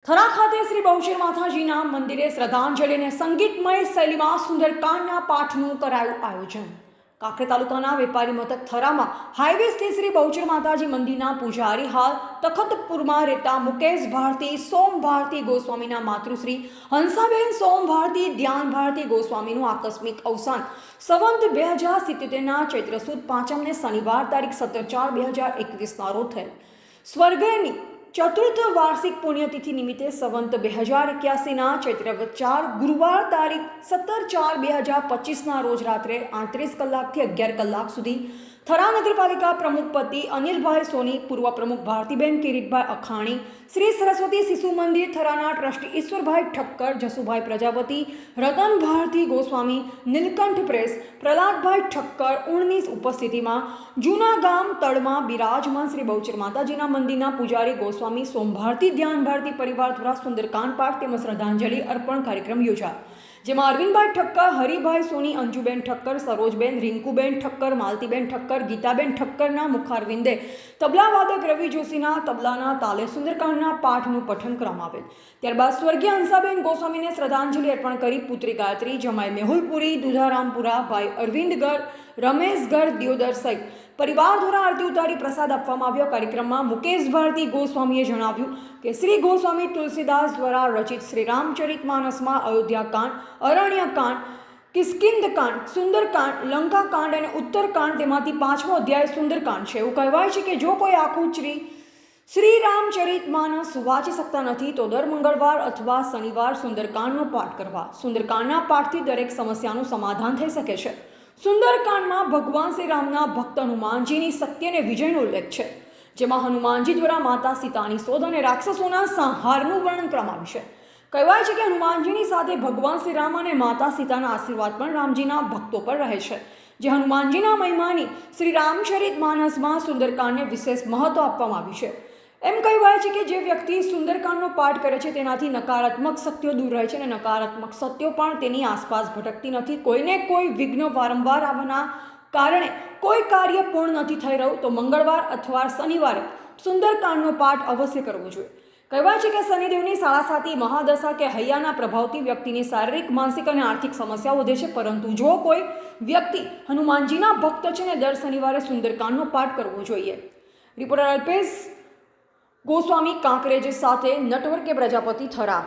થરા ખાતે શ્રી બહુચર માતાજીના મંદિરે શ્રદ્ધાંજલિ અને સંગીતમય શૈલીમાં સુંદરકાંડના પાઠનું કરાયું આયોજન। કાંકરેજ તાલુકાના વેપારી મથક થરામાં હાઈવે સ્થિત શ્રી બહુચર માતાજી મંદિરના પૂજારી હાલ તખતપુરમાં રહેતા મુકેશ ભારતી સોમ ભારતી ગોસ્વામીના માતૃશ્રી હંસાબેન સોમ ભારતી ધ્યાન ભારતી ગોસ્વામીનું આકસ્મિક અવસાન સંવત 2077ના ચૈત્ર સુદ 5 શનિવાર તારીખ 17/4/2021 રોજ થયેલ। સ્વર્ગની ચતુર્થ વાર્ષિક પુણ્યતિથિ નિમિત્તે સંવત 2081ના ચૈત્ર 4 ગુરુવાર તારીખ 17/4/2025ના રોજ રાત્રે 38 કલાકથી 11 કલાક સુધી થરા નગરપાલિકા પ્રમુખપતિ અનિલભાઈ સોની, પૂર્વ પ્રમુખ ભારતીબેન કિરીટભાઈ અખાણી, શ્રી સરસ્વતી શિશુ મંદિર થરાના ટ્રસ્ટી ઈશ્વરભાઈ ઠક્કર, જસુભાઈ પ્રજાપતિ, રતન ભારતી ગોસ્વામી, નીલકંઠ પ્રેસ, પ્રહલાદભાઈ ઠક્કર ઉણની ઉપસ્થિતિમાં જૂના ગામ તળમાં બિરાજમાન શ્રી બહુચર માતાજીના મંદિરના પૂજારી ગોસ્વામી સોમ ભારતી ધ્યાન ભારતી પરિવાર દ્વારા સુંદરકાંડ પાઠ તેમજ શ્રદ્ધાંજલિ અર્પણ કાર્યક્રમ યોજાયો, જેમાં અરવિંદભાઈ ઠક્કર, હરિભાઈ સોની, અંજુબેન ઠક્કર, સરોજબેન, રિંકુબેન ઠક્કર, માલતીબેન ઠક્કર, ગીતાબેન ઠક્કરના મુખારવિંદે તબલાવાદક રવિ જોશીના તબલાના તાલે સુંદરકાંડના પાઠનું પઠન કરવામાં આવેલ। ત્યારબાદ સ્વર્ગીય હંસાબેન ગોસ્વામીને શ્રદ્ધાંજલિ અર્પણ કરી પુત્રી ગાયત્રી, જમાઈ મેહુલપુરી, દુધારામપુરા, ભાઈ અરવિંદ ગર, રમેશ ગર, દિયોદર સહિત પરિવાર દ્વારા આરતી ઉતારી પ્રસાદ આપવામાં આવ્યો। કાર્યક્રમમાં મુકેશ ભારતી ગોસ્વામીએ જણાવ્યું કે શ્રી ગોસ્વામી તુલસીદાસ દ્વારા રચિત શ્રી રામચરિતમાનસમાં અયોધ્યાકાંડ, અરણ્યકાંડ, કિષ્કિંધકાંડ, સુંદરકાંડ, લંકાકાંડ અને ઉત્તરકાંડ તેમાંથી 5મો અધ્યાય સુંદરકાંડ છે। એવું કહેવાય છે કે જો કોઈ આખું શ્રી રામચરિતમાનસ વાંચી શકતા નથી તો દર મંગળવાર અથવા શનિવાર સુંદરકાંડનો પાઠ કરવા। સુંદરકાંડના પાઠથી દરેક સમસ્યાનું સમાધાન થઈ શકે છે। સુંદરકાંડમાં ભગવાન શ્રી રામના ભક્ત હનુમાનજીની સત્ય અને વિજયનો ઉલ્લેખ છે, જેમાં હનુમાનજી દ્વારા માતા સીતાની શોધ અને રાક્ષસોના સંહારનું વર્ણન કરવામાં આવ્યું છે। કહેવાય છે કે હનુમાનજીની સાથે ભગવાન શ્રી રામ અને માતા સીતાના આશીર્વાદ પણ રામજીના ભક્તો પર રહે છે, જે હનુમાનજીના મહિમાની શ્રી રામચરિતમાનસમાં સુંદરકાંડને વિશેષ મહત્વ આપવામાં આવ્યું છે। એમ કહેવાય છે કે જે વ્યક્તિ સુંદરકાંડનો પાઠ કરે છે તેનાથી નકારાત્મક શક્તિઓ દૂર રહે છે અને નકારાત્મક શક્તિઓ પણ તેની આસપાસ ભટકતી નથી। કોઈને કોઈ વિઘ્ન વારંવાર આવવાના કારણે કોઈ કાર્ય પૂર્ણ નથી થઈ રહ્યું તો મંગળવાર અથવા શનિવારે સુંદરકાંડનો પાઠ અવશ્ય કરવો જોઈએ। કહેવાય છે કે શનિદેવની સાડાસાતી મહાદશા કે હૈયાના પ્રભાવથી વ્યક્તિની શારીરિક, માનસિક અને આર્થિક સમસ્યાઓ વધે છે, પરંતુ જો કોઈ વ્યક્તિ હનુમાનજીના ભક્ત છે ને દર શનિવારે સુંદરકાંડનો પાઠ કરવો જોઈએ। રિપોર્ટર અલ્પેશ ગોસ્વામી, કાંકરેજ સાથે નટવર કે પ્રજાપતિ, થરા।